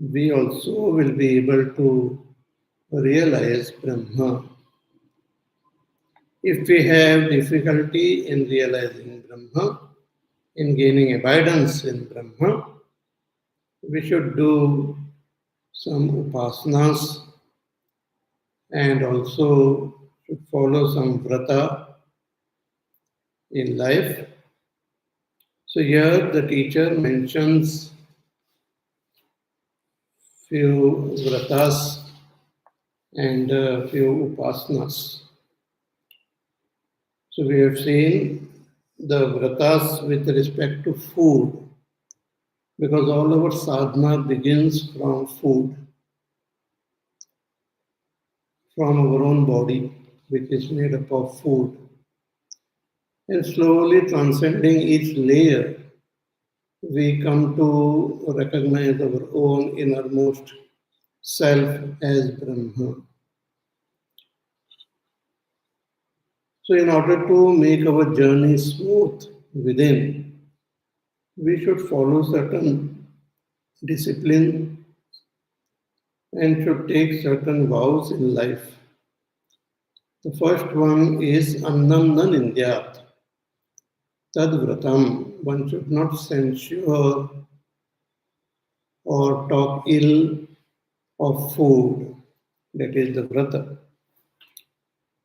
we also will be able to realize Brahma. If we have difficulty in realizing Brahma, in gaining abidance in Brahma, we should do some upasanas and also should follow some vrata in life. So here the teacher mentions few vratas and few upasanas. So we have seen the vratas with respect to food, because all our sadhana begins from food, from our own body, which is made up of food. And slowly transcending each layer, we come to recognize our own innermost self as Brahma. So, in order to make our journey smooth within, we should follow certain discipline and should take certain vows in life. The first one is Annam na Nindyat, Tad Vratam. One should not censure or talk ill of food, that is the Vrata.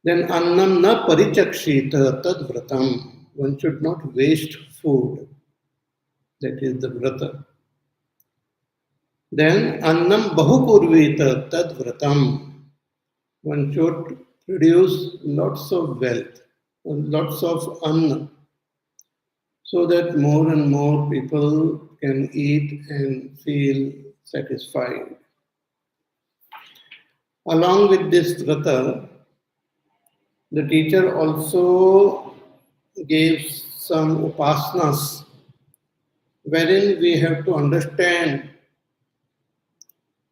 Then Annam na Parichakshita, Tad Vratam. One should not waste food, that is the Vrata. Then Annam Bahupurvita, Tad Vratam. One should produce lots of wealth, lots of anna, so that more and more people can eat and feel satisfied. Along with this vrata, the teacher also gives some upasanas wherein we have to understand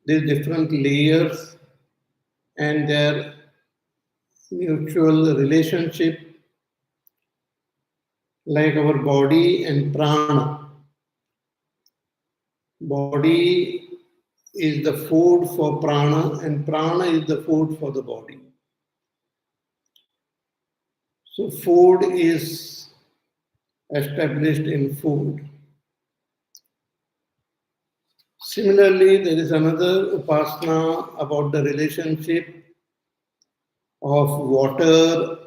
the different layers and their mutual relationship, like our body and prana. Body is the food for prana, and prana is the food for the body. So, food is established in food. Similarly, there is another upasana about the relationship of water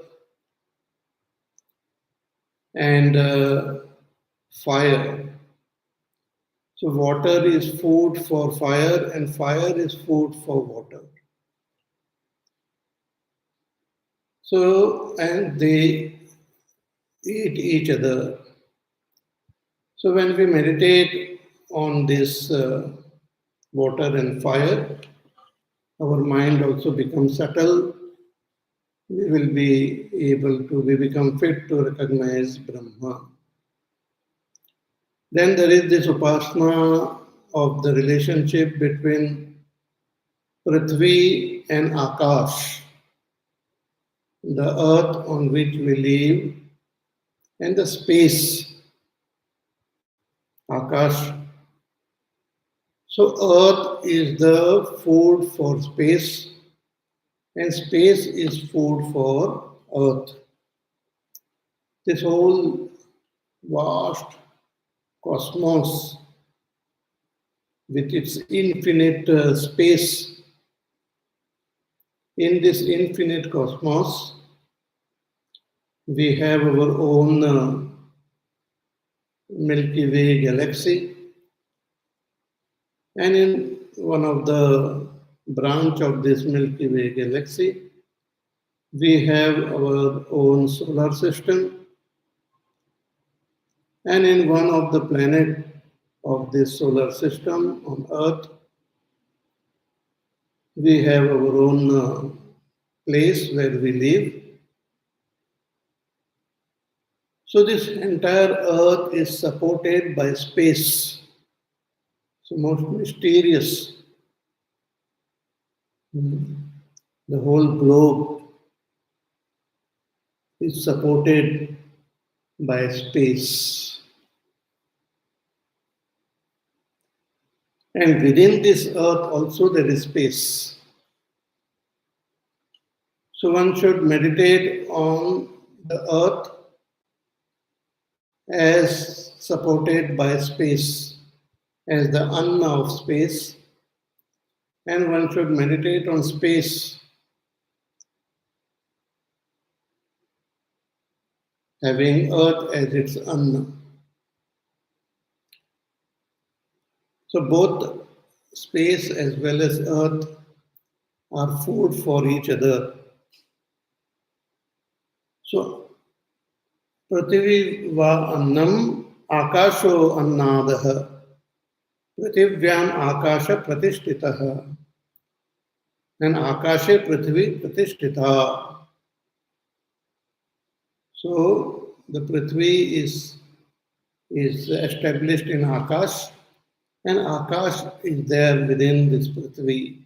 and fire. So, water is food for fire, and fire is food for water. So, and they eat each other. So, when we meditate on this water and fire, our mind also becomes subtle. We will be able to, we become fit to recognize Brahma. Then there is this upasana of the relationship between Prithvi and Akash, the earth on which we live, and the space, Akash. So, earth is the food for space, and space is food for earth. This whole vast cosmos with its infinite space, in this infinite cosmos, we have our own Milky Way galaxy, and in one of the branch of this Milky Way galaxy, we have our own solar system, and in one of the planet of this solar system on Earth, we have our own place where we live. So this entire earth is supported by space. So most mysterious. The whole globe is supported by space. And within this earth also there is space. So one should meditate on the earth as supported by space, as the anna of space, and one should meditate on space having earth as its anna. So both space as well as earth are food for each other. So Prithvi va annam akasho annadaha Prithivyan akasha pratishtitaha and akashe prithvi pratishtita. So the prithvi is established in akash and akash is there within this prithvi.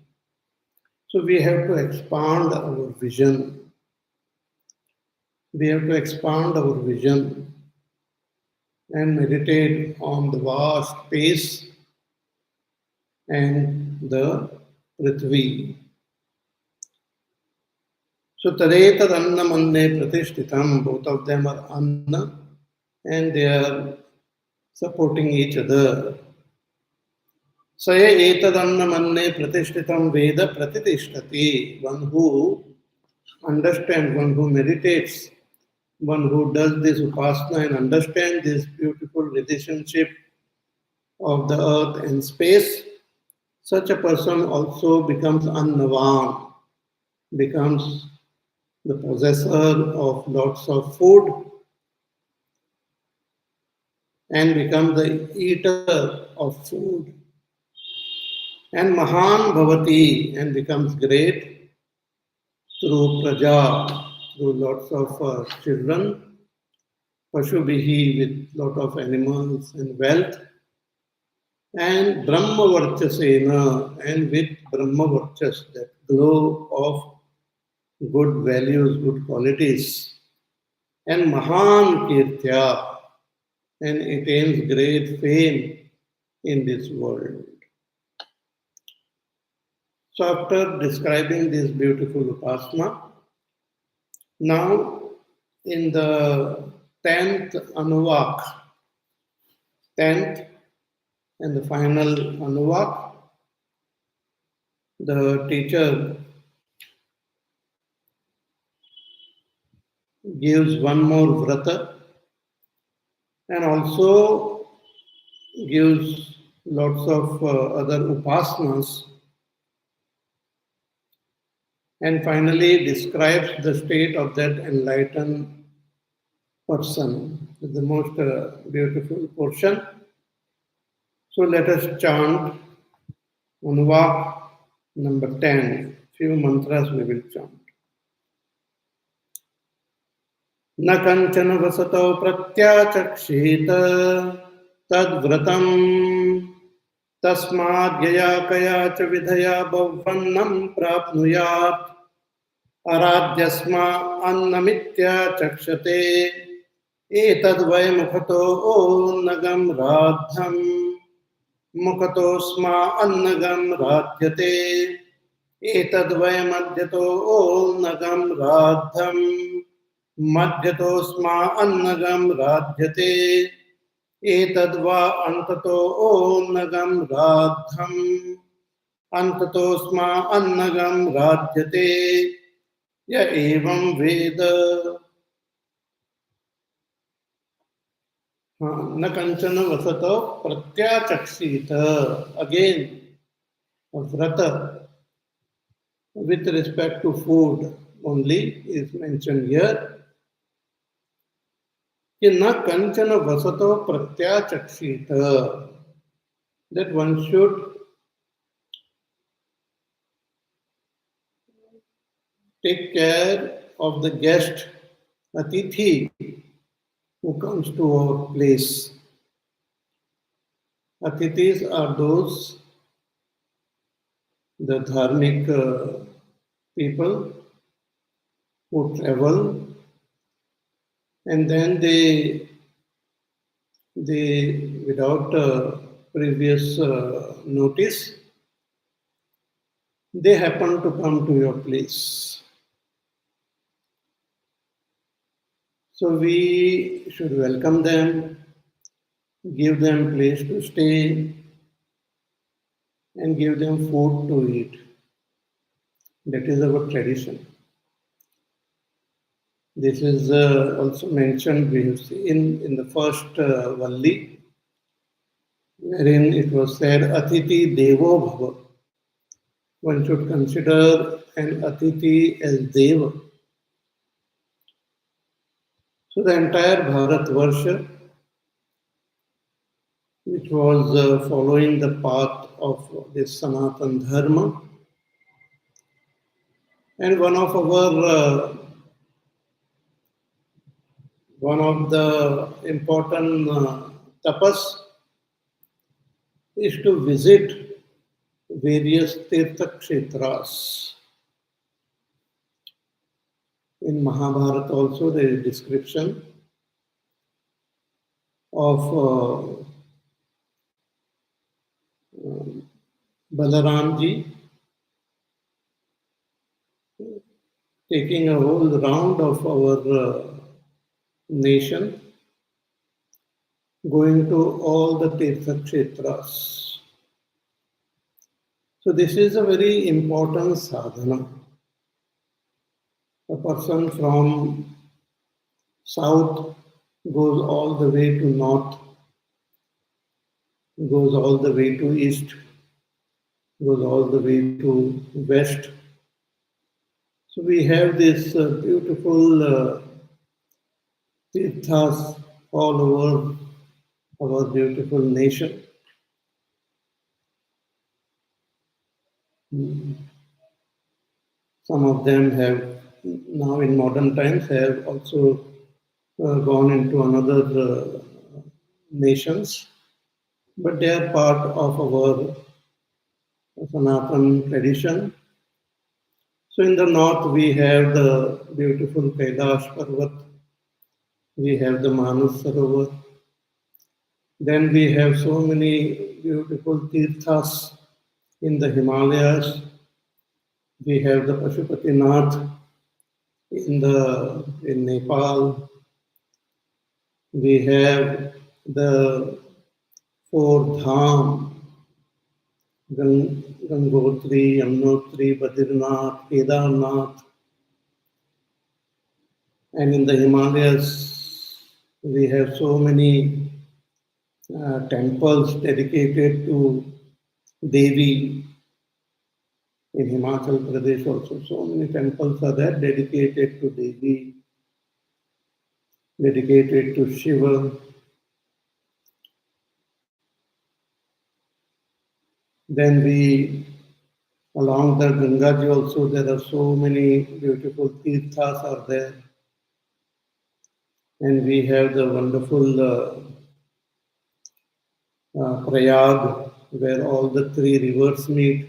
So we have to expand our vision. We have to expand our vision and meditate on the vast space and the prithvi. So tadetad anna manne pratishtitam, both of them are anna and they are supporting each other. Saya etad anna manne pratishtitam veda pratitishthati. One who understands, one who meditates, one who does this upasana and understands this beautiful relationship of the earth and space, such a person also becomes annavan, becomes the possessor of lots of food and becomes the eater of food. And mahan bhavati and becomes great through praja, through lots of children, pashubihi with lot of animals and wealth, and brahma varchasena and with brahma varchas, that glow of good values, good qualities, and mahan kirtya and attains great fame in this world. So after describing this beautiful upasana, now in the 10th Anuvaka, 10th and the final Anuvaka, the teacher gives one more Vrata and also gives lots of other Upasanas and finally describes the state of that enlightened person. It's the most beautiful portion. So let us chant Anuvak number 10. Few mantras we will chant. न कंचन वसतो प्रत्याचक्षेत तद्व्रतम् तस्माद्यया कया च विधया बहुवन्नं प्राप्नुयात् अराध्यस्मा अन्नमित्याचक्षते एतद्वै मुखतो ओन्नगं राद्धम् मुखतोऽस्मा अन्नगं राध्यते एतद्वै मध्यतो ओन्नगं राद्धम् मध्यतोऽस्मा अन्नगं राध्यते एतद्वा अन्ततो ओन्नगं राद्धम् अन्ततोऽस्मा अन्नगं राध्यते य एवं वेद न कंचन वसतो प्रत्याचक्षीत. Again, a vrata with respect to food only is mentioned here. कि न कंचन वसतो प्रत्याचक्षीत, that one should take care of the guest, atithi, who comes to our place. Atithis are those, the dharmic people who travel and then they without previous notice, they happen to come to your place. So we should welcome them, give them place to stay, and give them food to eat. That is our tradition. This is also mentioned, we have seen in the first Valli, wherein it was said, Atiti Devo Bhava. One should consider an Atiti as Deva. So the entire Bharatvarsha, which was following the path of this Sanatan Dharma, and one of the important tapas is to visit various tirtha kshetras. In Mahabharata also there is description of Balaramji taking a whole round of our nation, going to all the tirtha kshetras. So this is a very important sadhana. A person from south goes all the way to north, goes all the way to east, goes all the way to west. So we have this beautiful tirthas all over our beautiful nation. Some of them have now in modern times have also gone into another nations, but they are part of our Sanatan tradition. So in the north we have the beautiful Kailash Parvat, we have the Manas Sarovar, then we have so many beautiful tirthas in the Himalayas. We have the Pashupatinath in Nepal. We have the four Dham, Gangotri, Yamunotri, Badrinath, Kedarnath. And in the Himalayas, we have so many temples dedicated to Devi. In Himachal Pradesh also, so many temples are there dedicated to Devi, dedicated to Shiva. Then along the Gangaji also, there are so many beautiful tirthas are there. And we have the wonderful Prayag, where all the three rivers meet.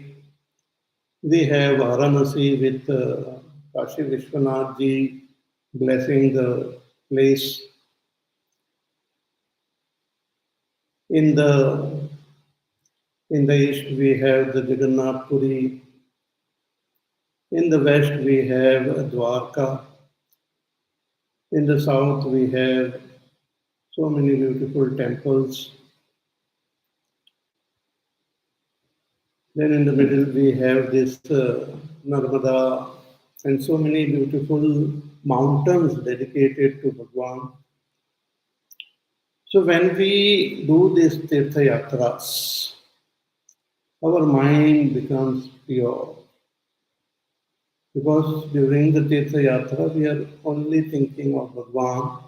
We have Varanasi with Kashi Vishwanath ji blessing the place. In the east, we have the Jagannath Puri. In the west, we have Dwarka. In the south, we have so many beautiful temples. Then in the middle, we have this Narmada and so many beautiful mountains dedicated to Bhagwan. So when we do these Tirtha Yatras, our mind becomes pure. Because during the Tirtha Yatra, we are only thinking of Bhagwan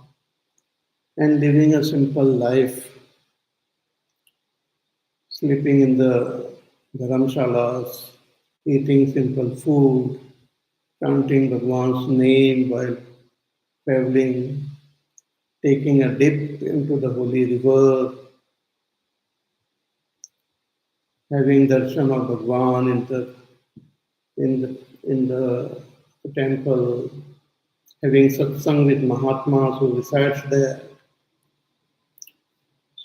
and living a simple life, sleeping in the dharamshalas, eating simple food, chanting Bhagwan's name while traveling, taking a dip into the holy river, having darshan of Bhagwan in the temple, having satsang with Mahatmas who resides there.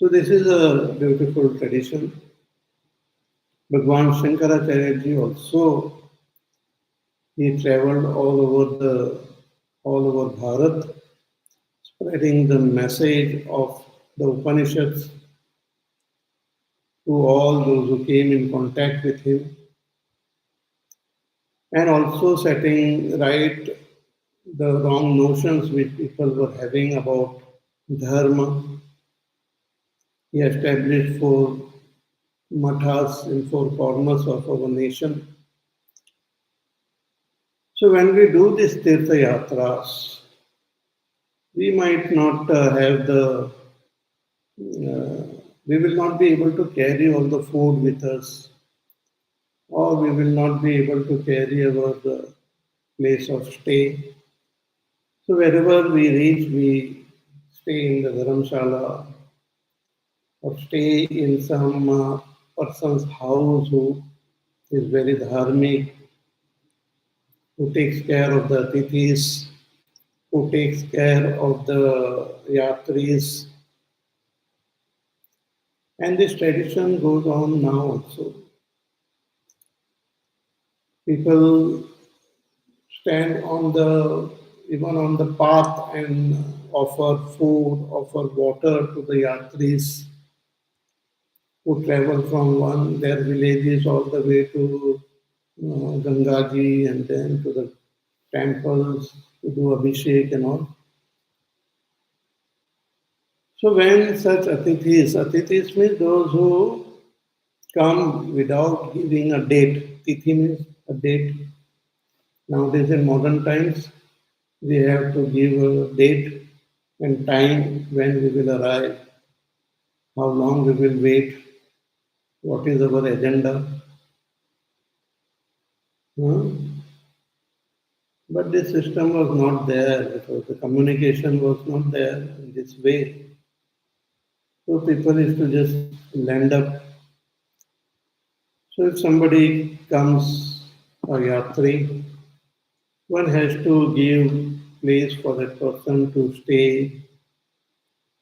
So this is a beautiful tradition. Bhagwan Shankaracharya ji also, he traveled all over Bharat, spreading the message of the Upanishads to all those who came in contact with him, and also setting right the wrong notions which people were having about dharma. He established four mathas in four corners of our nation. So when we do these Tirtha Yatras, we might not have we will not be able to carry all the food with us, or we will not be able to carry our place of stay. So wherever we reach, we stay in the dharamshala or stay in some person's house who is very dharmic, who takes care of the atithis, who takes care of the yatris. And this tradition goes on now also. People stand on the even on the path and offer food, offer water to the yatris who travel from their villages all the way to Gangaji and then to the temples to do abhishek and all. So when such atithis means those who come without giving a date. Tithi means a date. Nowadays in modern times, we have to give a date and time when we will arrive, how long we will wait, what is our agenda. Hmm? But this system was not there because the communication was not there in this way. So people used to just land up. So if somebody comes, a yatri, one has to give place for that person to stay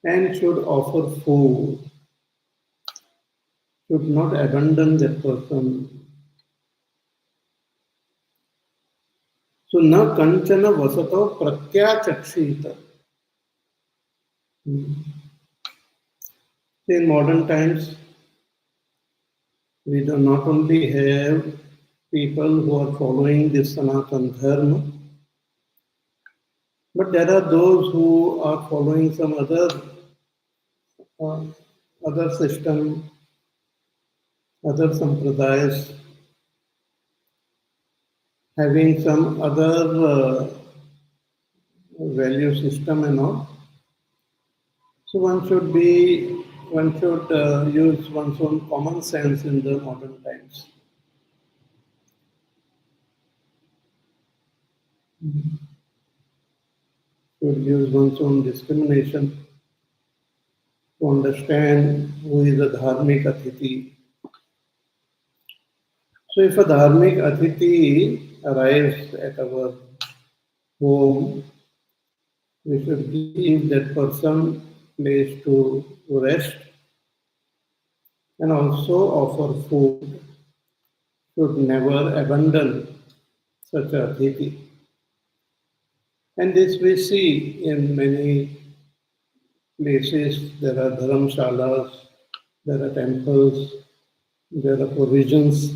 and should offer food, should not abandon that person. So na kanchana vasato pratyachakshita. In modern times, we do not only have people who are following this Sanatan Dharma, but there are those who are following some uh, other system, other sampradayas, having some other value system and all. So one should use one's own common sense in the modern times. Should use one's own discrimination to understand who is a dharmic atithi. So if a dharmic atithi arrives at our home, we should give that person place to rest and also offer food. Should never abandon such a atithi. And this we see in many places. There are dharamshalas, there are temples, there are provisions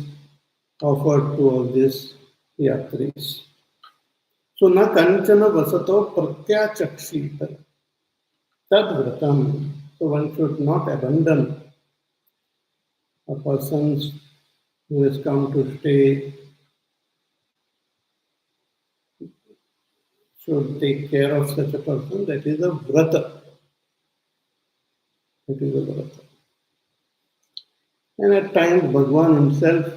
offered to all these yatris. So na kanchana vasato pratyachakshita tad vratam. So one should not abandon a person who has come to stay, should take care of such a person. That is a vrata. That is a vrata. And at times Bhagwan himself,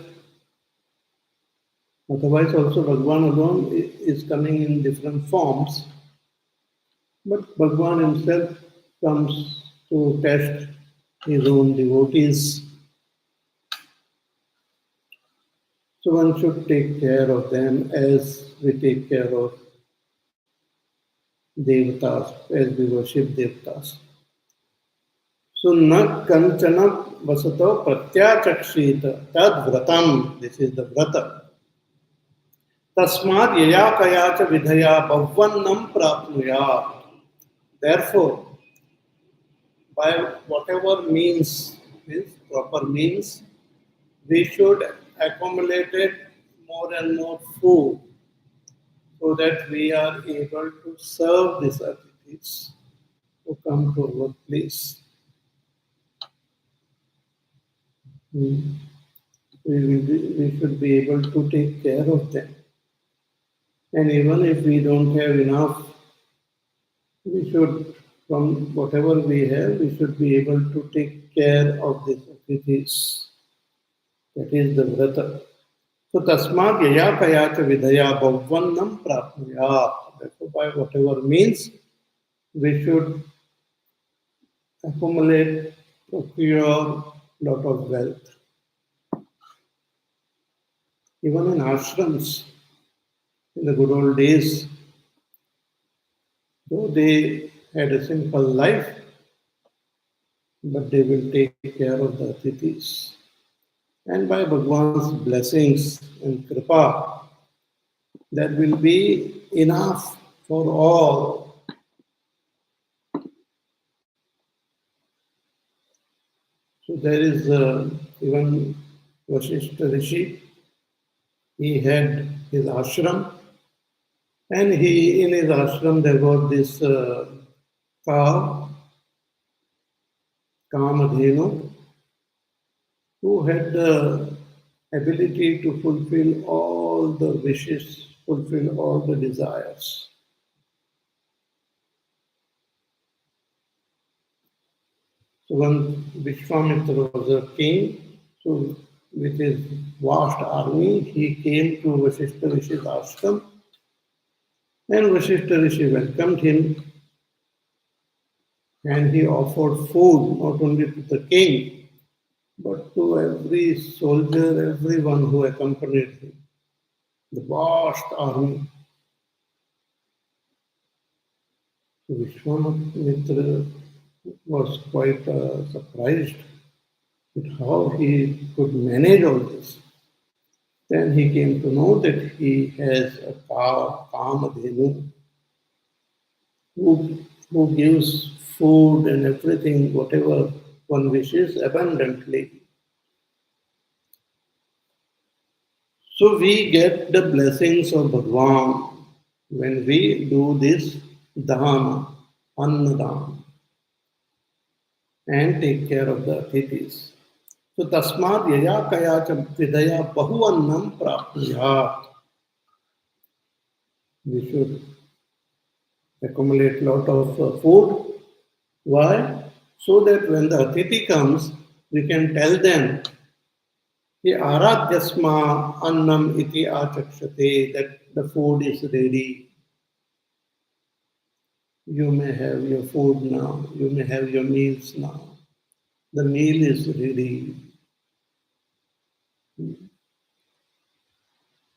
otherwise also Bhagwan alone is coming in different forms, but Bhagwan himself comes to test his own devotees. So one should take care of them as we take care of devatas, as we worship devatas. So na kanchana vasato pratyachakshita tad vratam. This is the vrata. Tasmad yaya kaya cha vidhaya bhavannam prapnuyat. Therefore, by whatever means proper means, we should accumulate it more and more food so that we are able to serve these entities who come to our place. Hmm. We should be able to take care of them. And even if we don't have enough, we should, from whatever we have, we should be able to take care of these entities. That is the vrata. So tasmad yaya kaya cha vidhaya bhavannam prapnuyat. Therefore, by whatever means, we should accumulate, procure lot of wealth. Even in ashrams, in the good old days, though they had a simple life, but they will take care of the atithis. And by Bhagwan's blessings and kripa, there will be enough for all. So there is even Vasishtha Rishi, he had his ashram, and he in his ashram there was this cow, Kamadhenu, who had the ability to fulfill all the wishes, fulfill all the desires. So when Vishwamitra was a king, so with his vast army, he came to Vasishtha Rishi's ashram, and Vasishtha Rishi welcomed him, and he offered food not only to the king, but to every soldier, everyone who accompanied him, the vast army. Vishwamitra was quite surprised at how he could manage all this. Then he came to know that he has a cow, Kamadhenu, who gives food and everything, whatever one wishes, abundantly. So we get the blessings of Bhagwan when we do this dana, annadana, and take care of the atithis. So tasmad yaya kaya cha vidaya bahuvannam prapnuyat. We should accumulate lot of food. Why? So that when the atithi comes, we can tell them, "Ki aradhyasma annam iti achakshate," that the food is ready. You may have your food now. You may have your meals now. The meal is ready.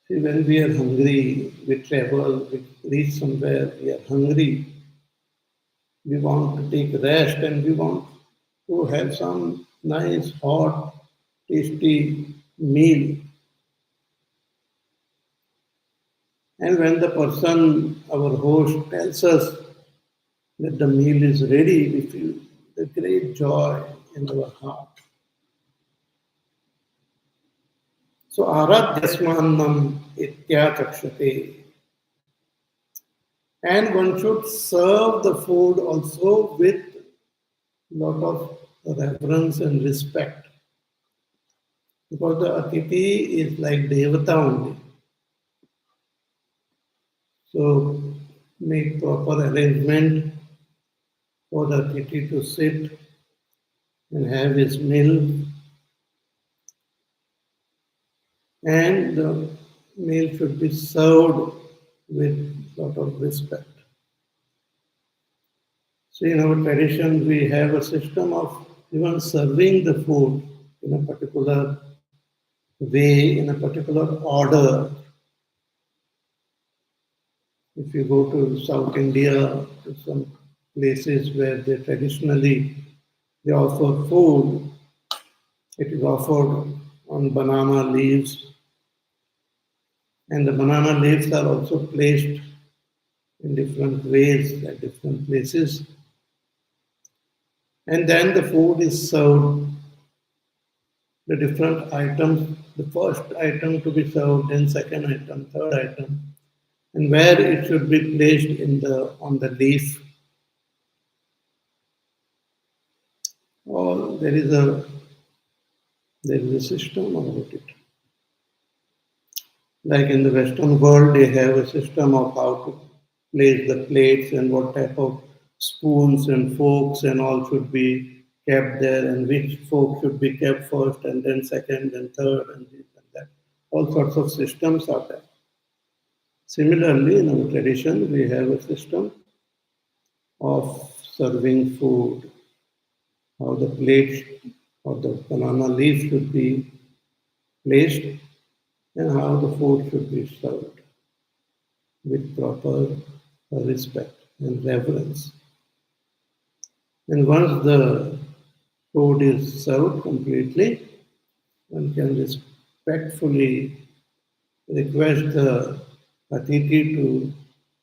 See, when we are hungry, we travel, we reach somewhere, we are hungry. We want to take rest and we want to have some nice, hot, tasty meal. And when the person, our host, tells us that the meal is ready, we feel the great joy in our heart. So aradhyasmannam ityachakshate. And one should serve the food also with lot of reverence and respect. Because the atithi is like devata only. So make proper arrangement for the atithi to sit and have his meal. And the meal should be served with lot of respect. So in our tradition, we have a system of even serving the food in a particular way, in a particular order. If you go to South India, to some places where they traditionally they offer food. It is offered on banana leaves, and the banana leaves are also placed in different ways at different places. And then the food is served, the different items, the first item to be served, then second item, third item, and where it should be placed in the on the leaf. Or there is a system about it. Like in the Western world, they have a system of how to place the plates and what type of spoons and forks and all should be kept there, and which fork should be kept first, and then second, and third, and this and that. All sorts of systems are there. Similarly, in our tradition, we have a system of serving food, how the plate or the banana leaf should be placed, and how the food should be served with proper respect and reverence. And once the food is served completely, one can respectfully request the Atiti to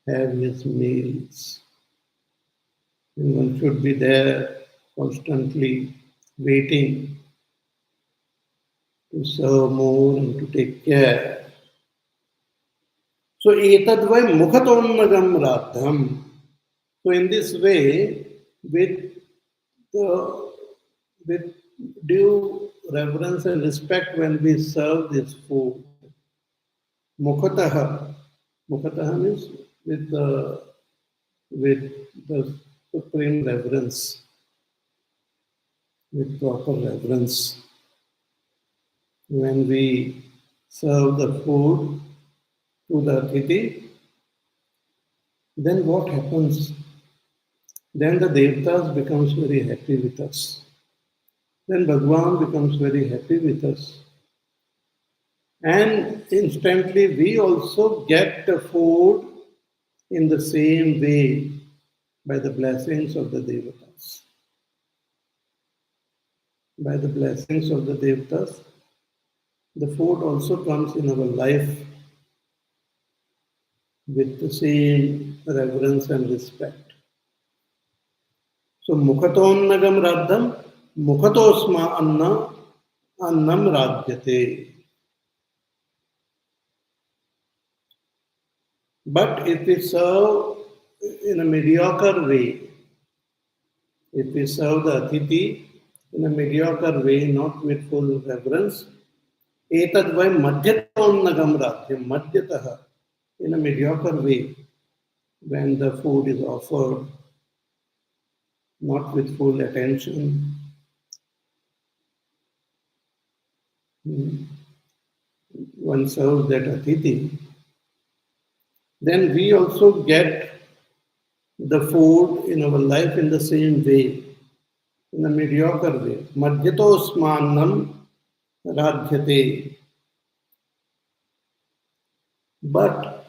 have his meals. And one should be there constantly waiting to serve more and to take care. So, etadvai mukhatonnagam radham. So, in this way, with the, with due reverence and respect when we serve this food, mukhataha, mukhataha means with the supreme reverence, with proper reverence. When we serve the food to the Atiti, then what happens? Then the Devatas becomes very happy with us. Then Bhagwan becomes very happy with us. And instantly we also get the food in the same way by the blessings of the Devatas. By the blessings of the Devatas, the food also comes in our life with the same reverence and respect. So mukhatonnagam radham, mukhatosma annam radhyate. But if we serve in a mediocre way, if we serve the Atiti in a mediocre way, not with full reverence, etadvai madhyatonnagam radhyam, madhyataha, in a mediocre way, when the food is offered, not with full attention, one serves that Atiti, then we also get the food in our life in the same way, in a mediocre way. Madhyatosmannam radhyate. But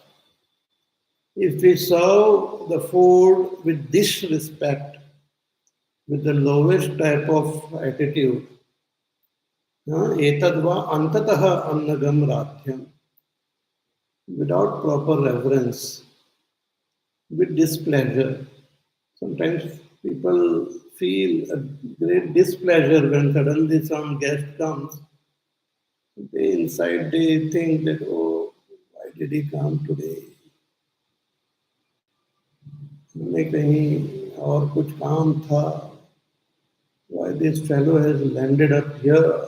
if we serve the food with disrespect, with the lowest type of attitude, etadva antataha annagam radhyam, without proper reverence, with displeasure. Sometimes people feel a great displeasure when suddenly some guest comes. Inside they think that, oh, why did he come today? हमें कहीं और कुछ काम था. Why this fellow has landed up here?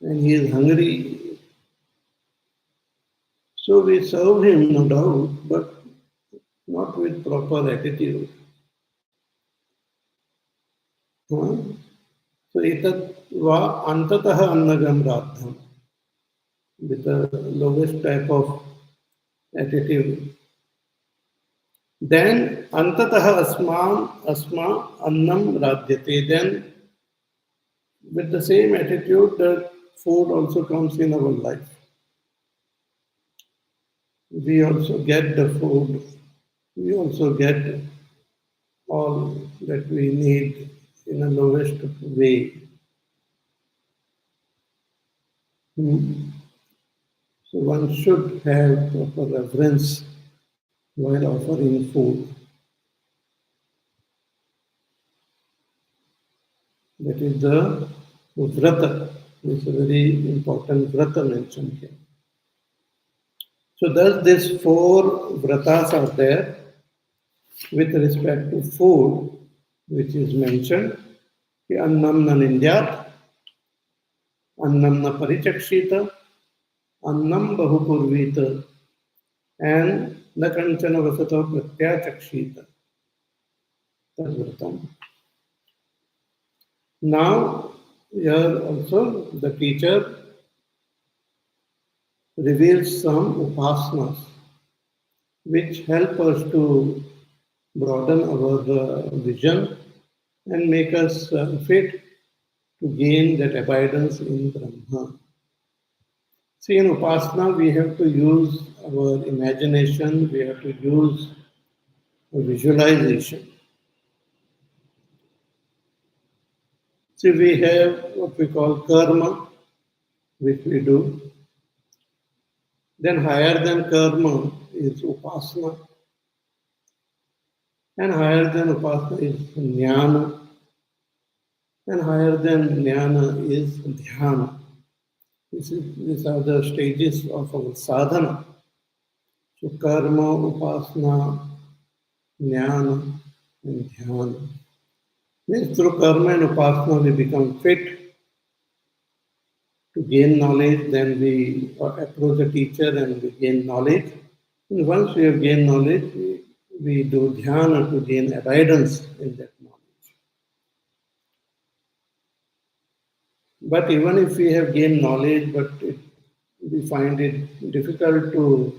And he is hungry. So we serve him, no doubt, but not with proper attitude. So etat va antataha annagam radham, with the lowest type of attitude. Then antataha asma annam radhyate. Then with the same attitude, the food also comes in our life. We also get the food. We also get all that we need in a lowest way. Hmm. So one should have proper reverence while offering food. That is the vrata. It's a very important vrata mentioned here. So thus these four vratas are there with respect to food, which is mentioned. Annam na nindyat, annam na parichakshita, annam bahupurvita, and na kanchana vasato pratyachakshita. Tadvratam. Now, here also the teacher reveals some upasanas which help us to broaden our vision and make us fit to gain that abidance in Brahma. See, in Upasana, we have to use our imagination, we have to use visualization. See, we have what we call karma, which we do. Then higher than karma is Upasana. And higher than Upasana is Jnana. And higher than Jnana is Dhyana. These are the stages of our sadhana. So karma, upasana, jnana, and dhyana. Means through karma and upasana we become fit to gain knowledge, then we approach a teacher and we gain knowledge. And once we have gained knowledge, we do dhyana to gain abidance in that knowledge. But even if we have gained knowledge, but we find it difficult to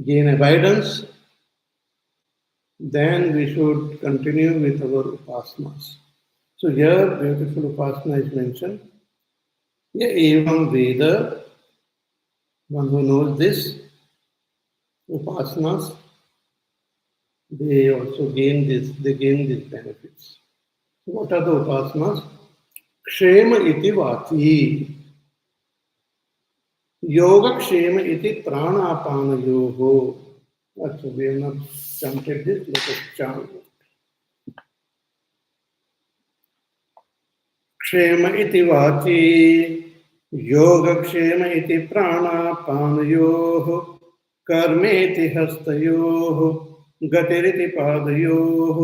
gain abidance, then we should continue with our upasanas. So here beautiful upasana is mentioned. Yeah, evam Veda, one who knows this, upasanas, they also gain these benefits. So what are the upasanas? Kshema iti vati, yoga kshema iti pranapana yoho. So we have not chanted this, let us chant. क्षेम इति वाची योगक्षेम इति प्राणापानयोः कर्मेति हस्तयोः गतिरिति पादयोः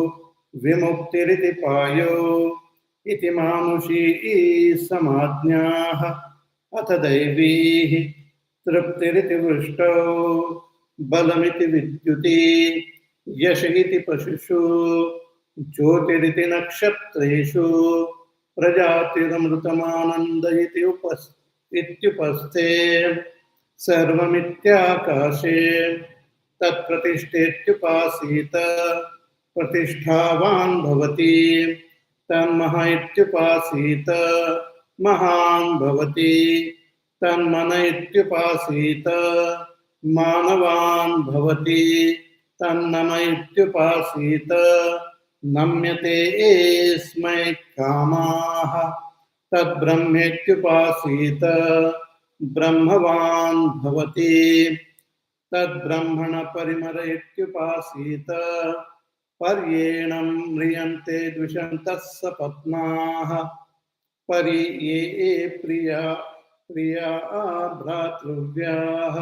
विमुक्तिरिति पायो इति मानुषी समाज्ञाः अथ दैवीः तृप्तिरिति वृष्टौ बलमिति विद्युति यश इति पशुषु ज्योतिरिति नक्षत्रेषु प्रजातिरमृतमानन्द इत्युपस्थे सर्वमित्याकाशे तत्प्रतिष्ठेत्युपासीत प्रतिष्ठावान् भवति तन्मह इत्युपासीत महान् भवति तन्मन इत्युपासीत मानवान् भवति तन्नम इत्युपासीत नम्यते एस्मै कामाः तद्ब्रह्मेत्युपासीत ब्रह्मवान् भवति तद्ब्रह्मण परिमरेत्युपासीत पर्येणं म्रियन्ते द्विषन्तः सपत्नाः परि ये प्रिया प्रिया भ्रातृव्याः.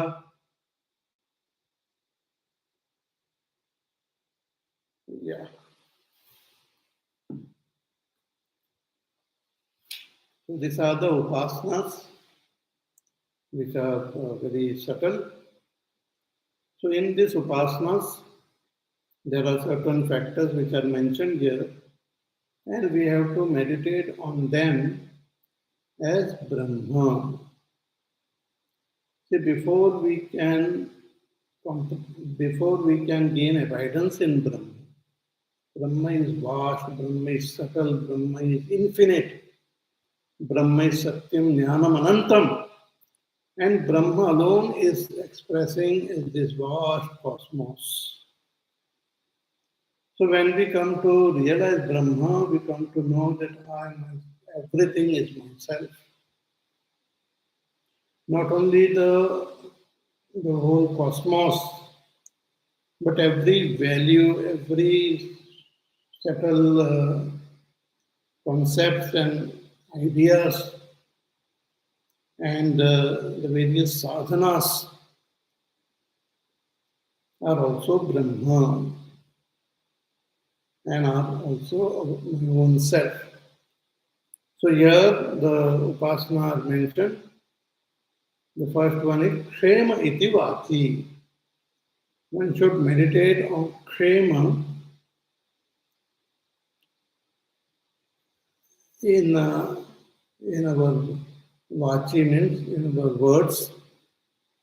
Yeah. So these are the upasanas, which are very subtle. So in these upasanas, there are certain factors which are mentioned here, and we have to meditate on them as Brahma. See, before we can gain abidance in Brahma, Brahma is vast, Brahma is subtle, Brahma is infinite. Brahma is Satyam Jnanam Anantam. And Brahma alone is expressing this vast cosmos. So when we come to realize Brahma, we come to know that everything is myself. Not only the whole cosmos, but every value, every subtle concepts and ideas and the various sadhanas are also Brahma and are also my own self. So here the Upasana are mentioned. The first one is Kshema iti vati. One should meditate on Kshema in, in our vachi means in our words,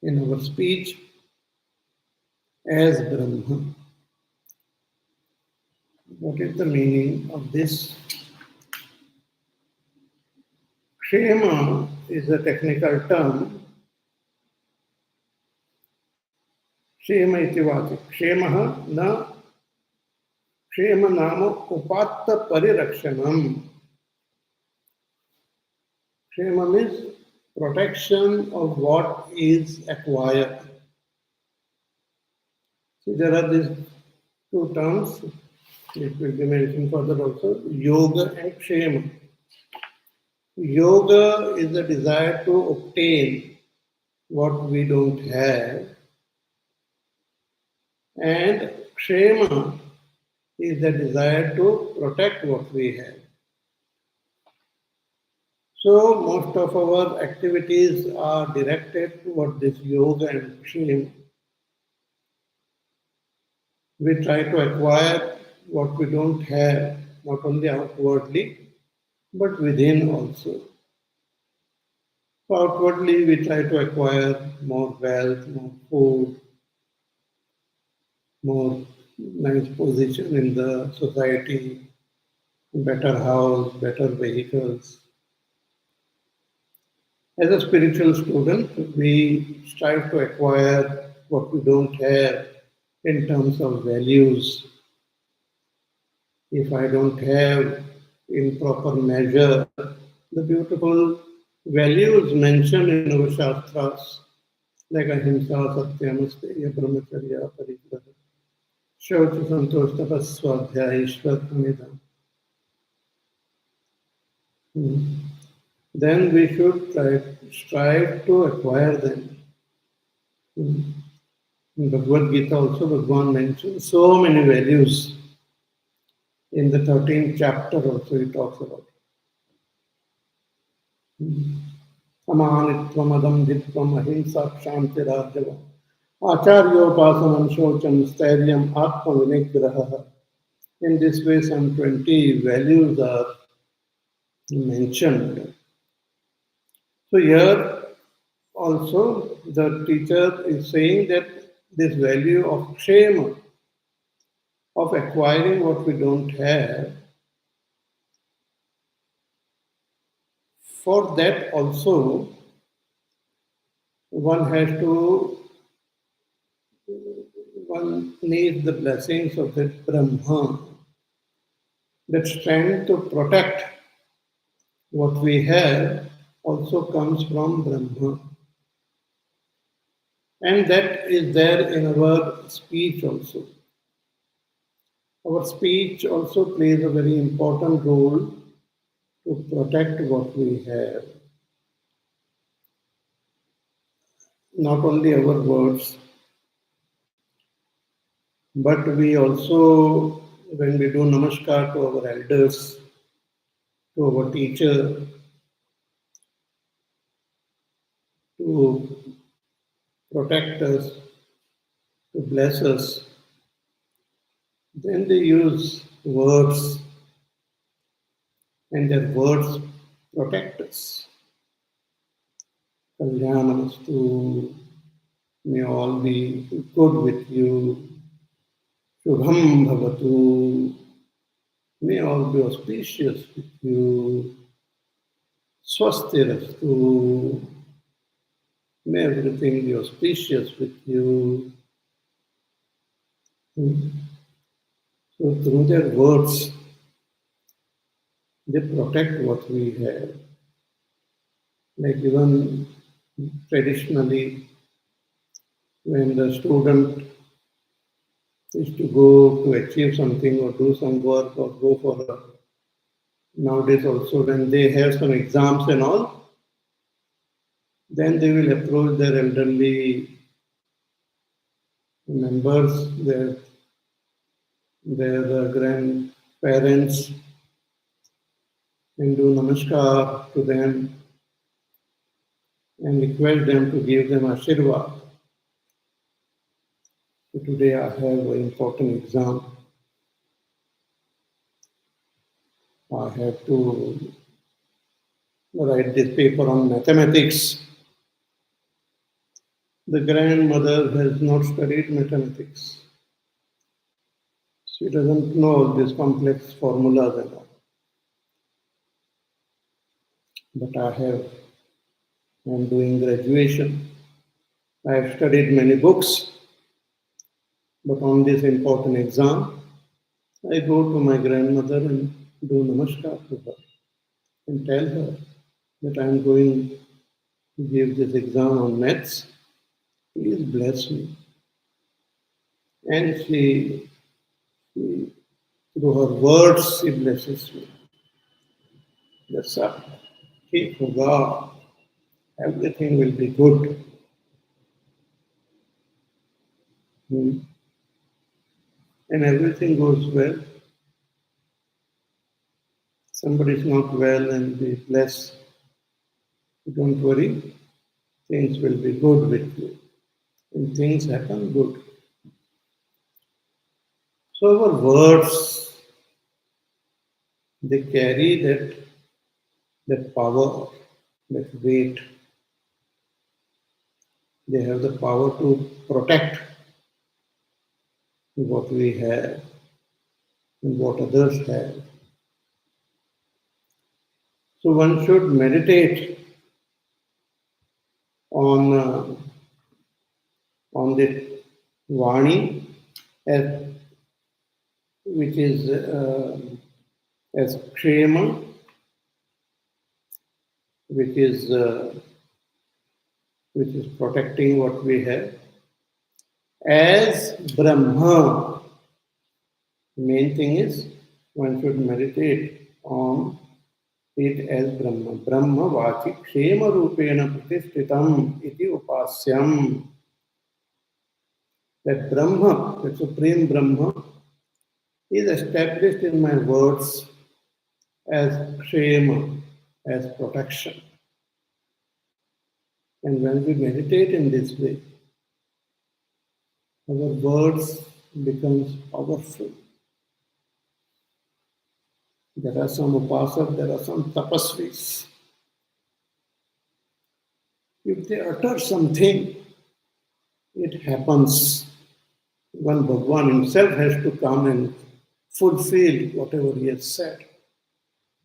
in our speech as Brahma. What is the meaning of this? Kshema is a technical term. Kshema iti vati. Kshema na kshema nama upatta parirakshanam. Kshema means protection of what is acquired. So there are these two terms, it will be mentioned further also, yoga and kshema. Yoga is the desire to obtain what we don't have, and kshema is the desire to protect what we have. So most of our activities are directed toward this yoga and kshema. We try to acquire what we don't have, not only outwardly, but within also. So outwardly, we try to acquire more wealth, more food, more nice position in the society, better house, better vehicles. As a spiritual student, we strive to acquire what we don't have in terms of values. If I don't have in proper measure the beautiful values mentioned in our Shastras, like ahimsa, satyam, steya, brahmacharya, parigraha, shaucha, santosh, tapas, swadhyaya, ishwar, pranidham. Then we should strive to acquire them. In Bhagavad Gita also Bhagavan mentions so many values. In the 13th chapter also he talks about. Amanitvam, adamditvam, ahimsa, kshanti, rajava, acharyopasanam, shocham, stairyam, atma vinigraha. In this way some 20 values are mentioned. So here also the teacher is saying that this value of kshema, of acquiring what we don't have, for that also one needs the blessings of that Brahma, that strength to protect what we have also comes from Brahma. And that is there in our speech also. Our speech also plays a very important role to protect what we have. Not only our words, but we also, when we do namaskar to our elders, to our teacher, to protect us, to bless us, then they use words, and their words protect us. Kalyanamastu, may all be good with you. Shubham bhavatu, may all be auspicious with you. Swastirastu, may everything be auspicious with you. So through their words, they protect what we have. Like even traditionally, when the student is to go to achieve something or do some work or go for a nowadays also when they have some exams and all, then they will approach their elderly members, their grandparents, and do namaskar to them and request them to give them ashirvad. So today I have an important exam. I have to write this paper on mathematics. The grandmother has not studied mathematics. She doesn't know these complex formulas and all. But I'm doing graduation. I have studied many books, but on this important exam, I go to my grandmother and do namaskar to her and tell her that I am going to give this exam on maths. Please bless me. And she through her words, she blesses me. That's up. Keep for God. Everything will be good. Hmm. And everything goes well. Somebody is not well and be blessed. Don't worry, things will be good with you. And things happen good. So our words, they carry that power, that weight. They have the power to protect what we have and what others have. So one should meditate on the Vani, as, which is as Kshema, which is protecting what we have, as Brahma. Main thing is one should meditate on it as Brahma. Brahma vachi kshema rupena pratishthitam iti upasyam. That Brahma, the Supreme Brahma, is established in my words as kshema, as protection. And when we meditate in this way, our words becomes powerful. There are some upasakas, there are some tapasvis. If they utter something, it happens. One Bhagwan himself has to come and fulfill whatever he has said.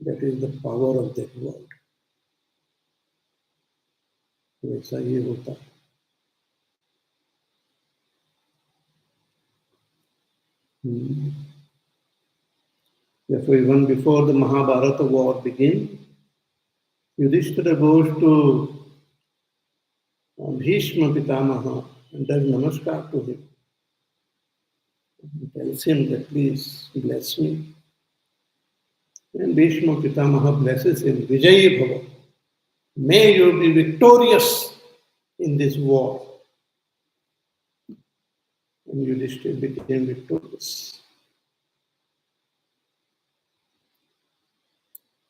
That is the power of that word. वैसा ये होता है. Therefore, even before the Mahabharata war begins, Yudhishthira goes to Bhishma Pitamaha and does namaskar to him. He tells him that please bless me. And Bhishma Pitamaha blesses him. Vijayi Bhava. May you be victorious in this war. And Yudhishthira became victorious.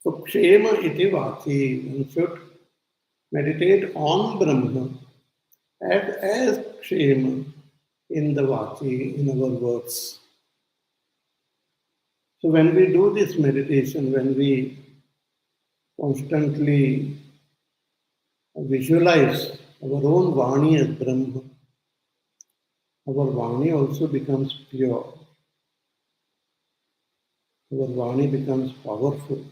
So Kshema iti vati. One should meditate on Brahma as Kshema in the vati, in our words. So when we do this meditation, when we constantly visualize our own Vani as Brahma, our Vani also becomes pure. Our Vani becomes powerful.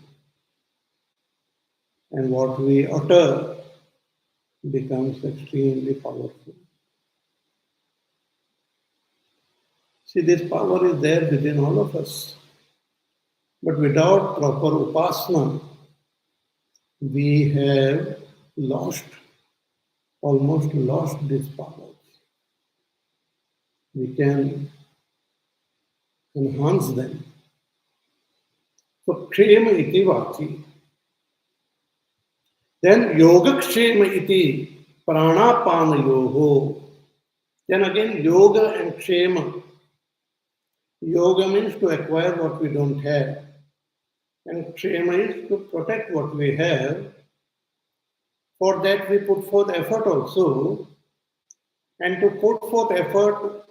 And what we utter becomes extremely powerful. See, this power is there within all of us. But without proper upasana, we have lost, almost lost this power. We can enhance them. So, kshema iti vachi. Then yoga kshema iti pranapana yoho. Then again, yoga and kshema. Yoga means to acquire what we don't have, and kshema is to protect what we have. For that, we put forth effort also, and to put forth effort,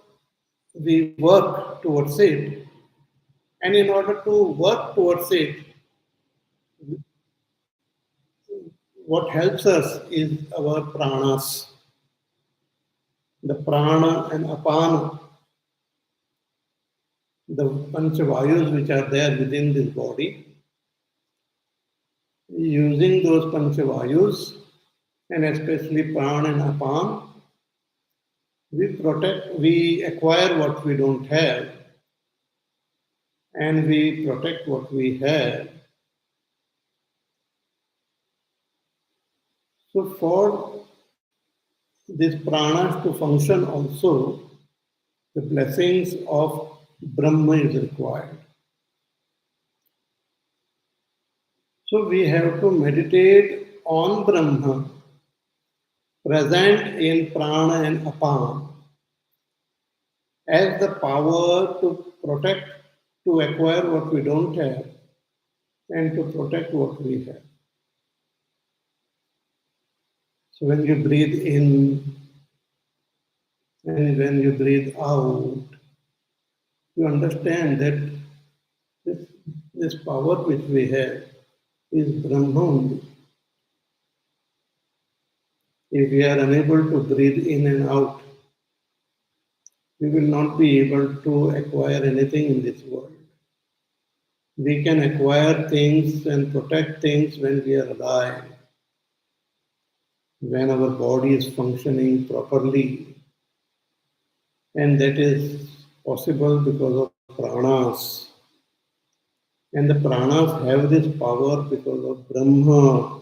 we work towards it. And in order to work towards it, what helps us is our pranas, the prana and apana, the panchavayus which are there within this body. Using those panchavayus, and especially prana and apana, we acquire what we don't have, and we protect what we have. So for these pranas to function also, the blessings of Brahma is required. So we have to meditate on Brahma, present in prana and apana, as the power to protect, to acquire what we don't have, and to protect what we have. So when you breathe in and when you breathe out, you understand that this power which we have is Brahma only. If we are unable to breathe in and out, we will not be able to acquire anything in this world. We can acquire things and protect things when we are alive, when our body is functioning properly. And that is possible because of pranas. And the pranas have this power because of Brahma.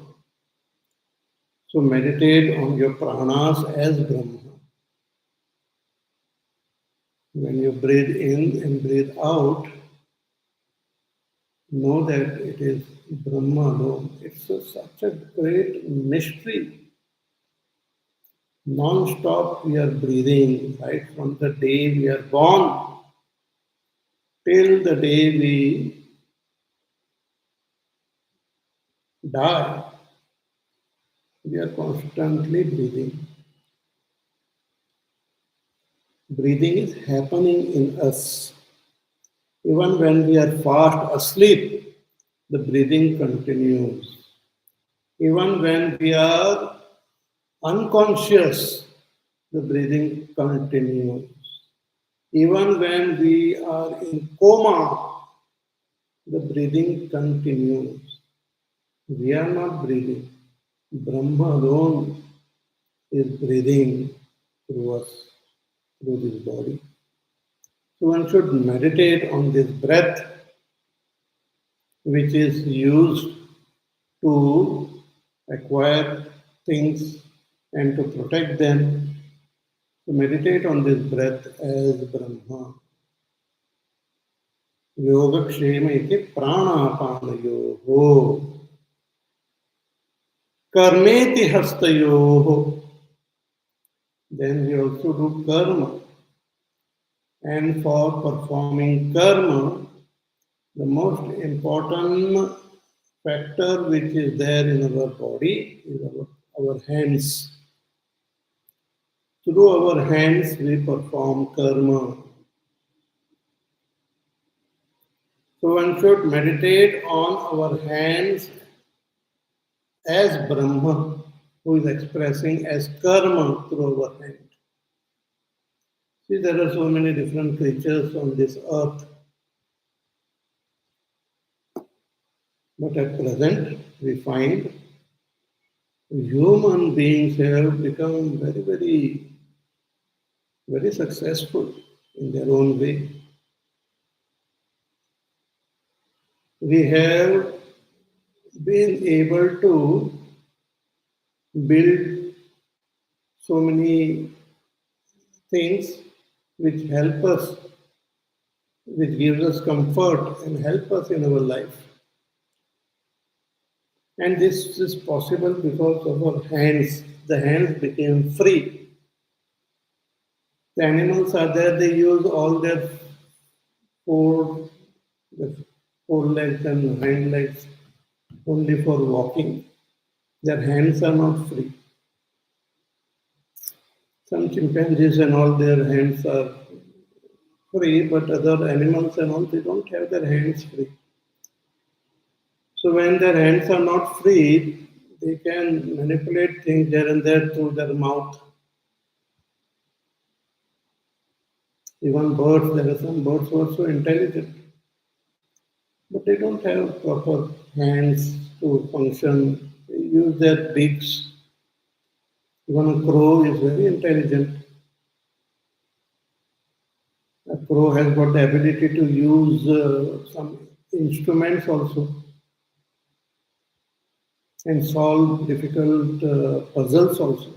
So meditate on your pranas as Brahma. When you breathe in and breathe out, know that it is Brahma alone. It's such a great mystery. Non-stop we are breathing, right from the day we are born till the day we die. We are constantly breathing. Breathing is happening in us. Even when we are fast asleep, the breathing continues. Even when we are unconscious, the breathing continues. Even when we are in coma, the breathing continues. We are not breathing. Brahma alone is breathing through us, through this body. So one should meditate on this breath, which is used to acquire things and to protect them. So meditate on this breath as Brahma. Yoga kshema iti pranapana yoho. Karmeti hastayoho. Then we also do karma. And for performing karma, the most important factor which is there in our body is our hands. Through our hands we perform karma. So one should meditate on our hands as Brahma, who is expressing as karma through our hand. See, there are so many different creatures on this earth. But at present, we find human beings have become very successful. in their own way. We have been able to build so many things which help us, which gives us comfort and help us in our life. And this is possible because of our hands. The hands became free. The animals are there, they use all their four, the four legs and hind legs only for walking. Their hands are not free. Some chimpanzees and all their hands are free, but other animals and all, they don't have their hands free. So when their hands are not free, they can manipulate things here and there through their mouth. Even birds, there are some birds who are so intelligent, but they don't have proper hands to function. They use their beaks. Even a crow is very intelligent. A crow has got the ability to use some instruments also and solve difficult puzzles also.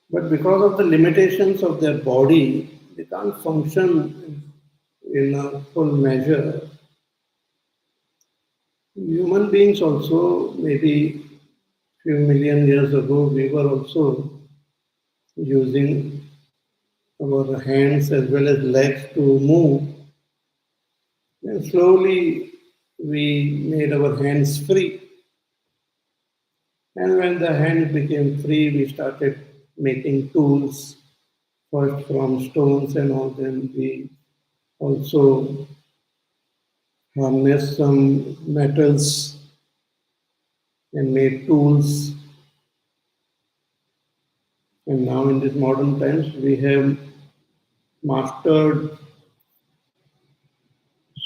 But because of the limitations of their body, they can't function in a full measure. Human beings also, maybe few million years ago, we were also using our hands as well as legs to move. And slowly we made our hands free. And when the hands became free, we started making tools, first from stones and all. Then we also harnessed some metals and made tools. And now in these modern times, we have mastered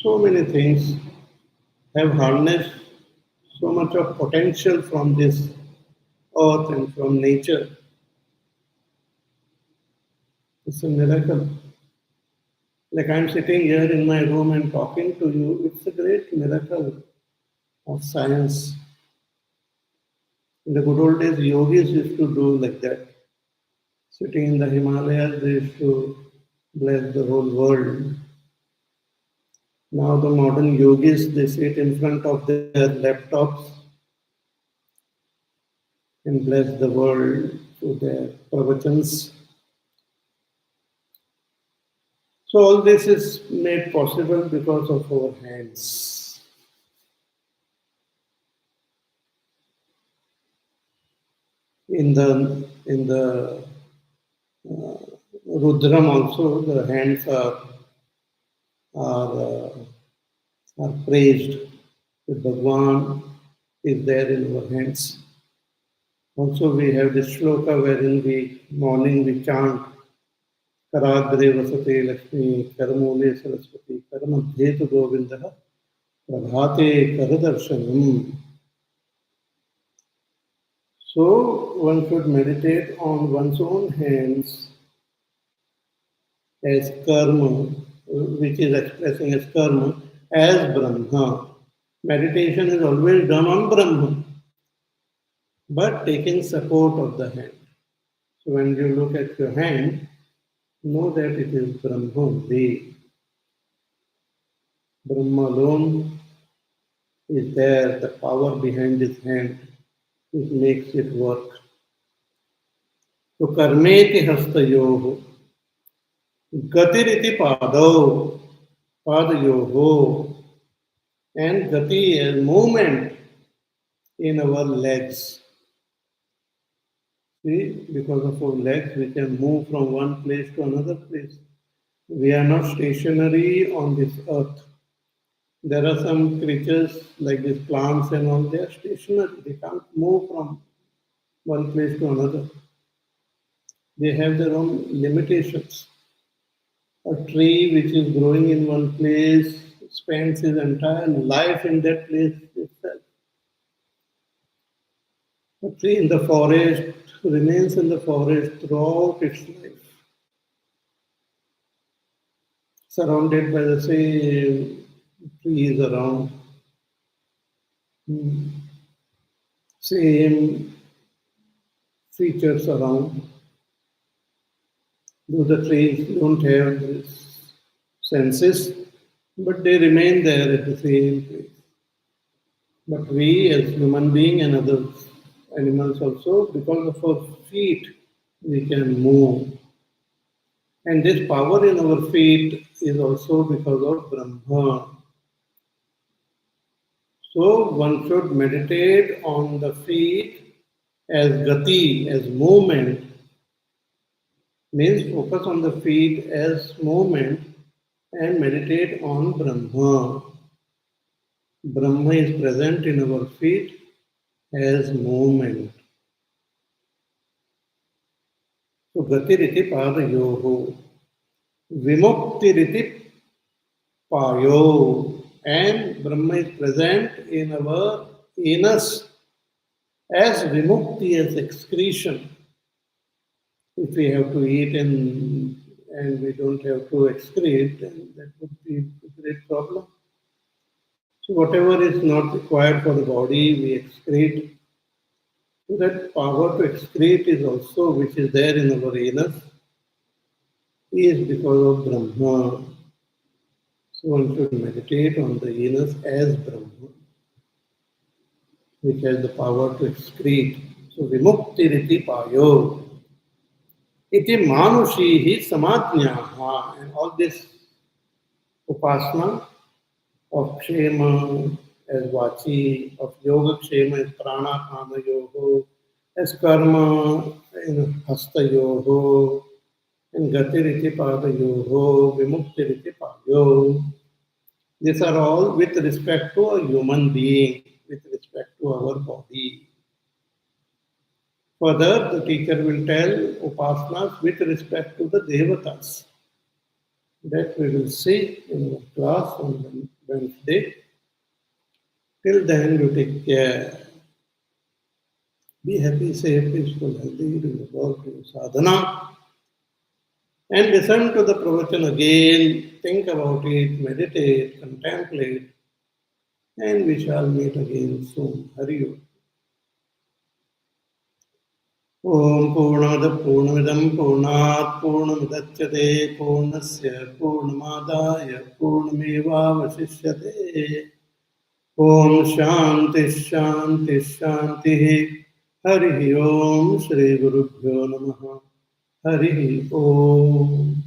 so many things, have harnessed so much of potential from this earth and from nature. It's a miracle. Like I'm sitting here in my room and talking to you, it's a great miracle of science. In the good old days, yogis used to do like that. Sitting in the Himalayas, they used to bless the whole world. Now the modern yogis, they sit in front of their laptops and bless the world through their pravachans. So all this is made possible because of our hands. In the Rudram also the hands are uh, are praised. The Bhagwan is there in our hands. Also we have this shloka wherein we morning we chant Karagre Vasate Lakshmi Karamule Saraswati Karamadhetu Govinda Prabhate Karadarshanam. So one should meditate on one's own hands as karma, which is expressing as karma, as Brahma. Meditation is always done on Brahma, but taking support of the hand. So when you look at your hand, know that it is Brahma, the Brahma alone is there, the power behind his hand, which makes it work. So karmeti hastayoho, gatiriti padau, padayoho, and gati is movement in our legs. See, because of our legs, we can move from one place to another place. We are not stationary on this earth. There are some creatures like these plants and all, they are stationary. They can't move from one place to another. They have their own limitations. A tree which is growing in one place spends its entire life in that place itself. A tree in the forest remains in the forest throughout its life. surrounded by the same trees around, same features around. Though the trees don't have these senses, but they remain there at the same place. But we as human being and other animals also, because of our feet, we can move. And this power in our feet is also because of Brahma. So one should meditate on the feet as gati, as movement, means focus on the feet as movement and meditate on Brahma. Brahma is present in our feet as movement. So gatiriti padayoho, vimuktiriti payo, and Brahma is present in our anus as vimukti, as excretion. If we have to eat and we don't have to excrete, then that would be a great problem. So whatever is not required for the body, we excrete. So that power to excrete is also, which is there in our anus, is because of Brahma. So one should meditate on the anus as Brahma, which has the power to excrete. So vimukti riti payo. Iti manushihi samadhyaha. And all this upasana of kshema as vachi, of yoga kshema as prana kama yoga, as karma in hasta yoga, and gatiriti pada yoga, vimuktiriti payo. These are all with respect to a human being, with respect to our body. Further, the teacher will tell upasanas with respect to the devatas. That we will see in the class on Wednesday. Till then, you take care. Be happy, safe, peaceful, healthy, do your work, do your sadhana. And listen to the pravachan again, think about it, meditate, contemplate, and we shall meet again soon. Hari Om. Om Purnamada Purnamidam Purnat Purnamudachyate Purnasya Purnamadaya Purnameva Vasishyate. Om Shanti Shanti Shanti. Hari Om Shri Gurubhyo Namaha. Hari Om.